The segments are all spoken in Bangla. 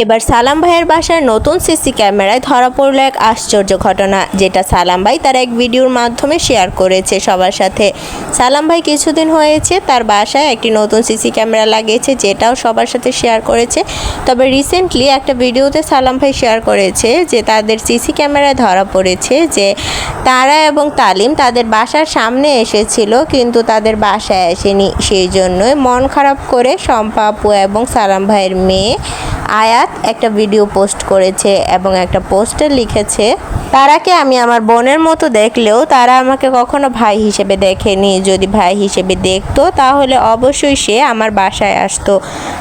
এবার সালাম ভাইয়ের বাসায় নতুন সিসি ক্যামেরায় ধরা পড়ল এক আশ্চর্য ঘটনা, যেটা সালাম ভাই তার এক ভিডিওর মাধ্যমে শেয়ার করেছে সবার সাথে। সালাম ভাই কিছুদিন হয়েছে তার বাসায় একটি নতুন সিসি ক্যামেরা লাগিয়েছে, যেটাও সবার সাথে শেয়ার করেছে। তবে রিসেন্টলি একটা ভিডিওতে সালাম ভাই শেয়ার করেছে যে তাদের সিসি ক্যামেরায় ধরা পড়েছে যে তারা এবং তালিম তাদের বাসার সামনে এসেছিল, কিন্তু তাদের বাসায় আসেনি। সেই জন্যই মন খারাপ করে শম্পা আপু এবং সালাম ভাইয়ের মেয়ে আয়াত একটা ভিডিও পোস্ট করেছে এবং একটা পোস্টে লিখেছে, তারাকে আমি আমার বোনের মতো দেখলেও তারা আমাকে কখনো ভাই হিসেবে দেখেনি। যদি ভাই হিসেবে দেখতো তাহলে অবশ্যই সে আমার বাসায় আসতো।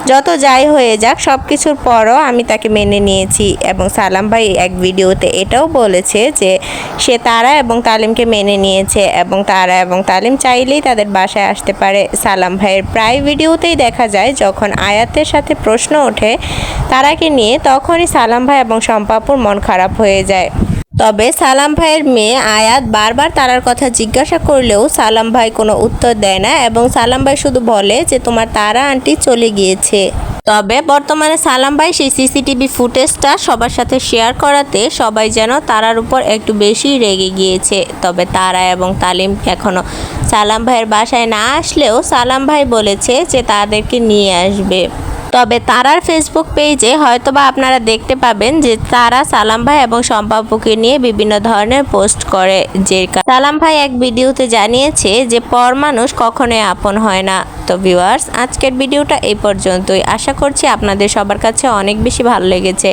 যত যাই হয়ে যাক, সব কিছুর পরও আমি তাকে মেনে নিয়েছি। এবং সালাম ভাই এক ভিডিওতে এটাও বলেছে যে সে তারা এবং তালিমকে মেনে নিয়েছে এবং তারা এবং তালিম চাইলেই তাদের বাসায় আসতে পারে। সালাম ভাইয়ের প্রায় ভিডিওতেই দেখা যায় যখন আয়াতের সাথে প্রশ্ন ওঠে তারাকে নিয়ে, তখনই সালাম ভাই এবং শম্পাপুর মন খারাপ হয়ে যায়। তবে সালাম ভাইয়ের মেয়ে আয়াত বারবার তারার কথা জিজ্ঞাসা করলেও সালাম ভাই কোনো উত্তর দেয় না এবং সালাম ভাই শুধু বলে যে তোমার তারা আন্টি চলে গিয়েছে। তবে বর্তমানে সালাম ভাই সেই সিসিটিভি ফুটেজটা সবার সাথে শেয়ার করাতে সবাই যেন তারার উপর একটু বেশি রেগে গিয়েছে। তবে তারা এবং তালিম এখনও সালাম ভাইয়ের বাসায় না আসলেও সালাম ভাই বলেছে যে তাদেরকে নিয়ে আসবে। তবে তারার ফেসবুক পেজে হয়তোবা আপনারা দেখতে পাবেন যে তারা সালাম ভাই এবং শম্পাপুকে নিয়ে বিভিন্ন ধরনের পোস্ট করে। যে সালাম ভাই এক ভিডিওতে জানিয়েছে যে পর মানুষ কখনোই আপন হয় না। তো ভিউয়ার্স, আজকের ভিডিওটা এই পর্যন্তই। আশা করছি আপনাদের সবার কাছে অনেক বেশি ভালো লেগেছে।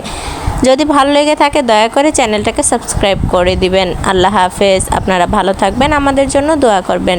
যদি ভালো লেগে থাকে দয়া করে চ্যানেলটাকে সাবস্ক্রাইব করে দিবেন। আল্লাহ হাফেজ। আপনারা ভালো থাকবেন, আমাদের জন্য দোয়া করবেন।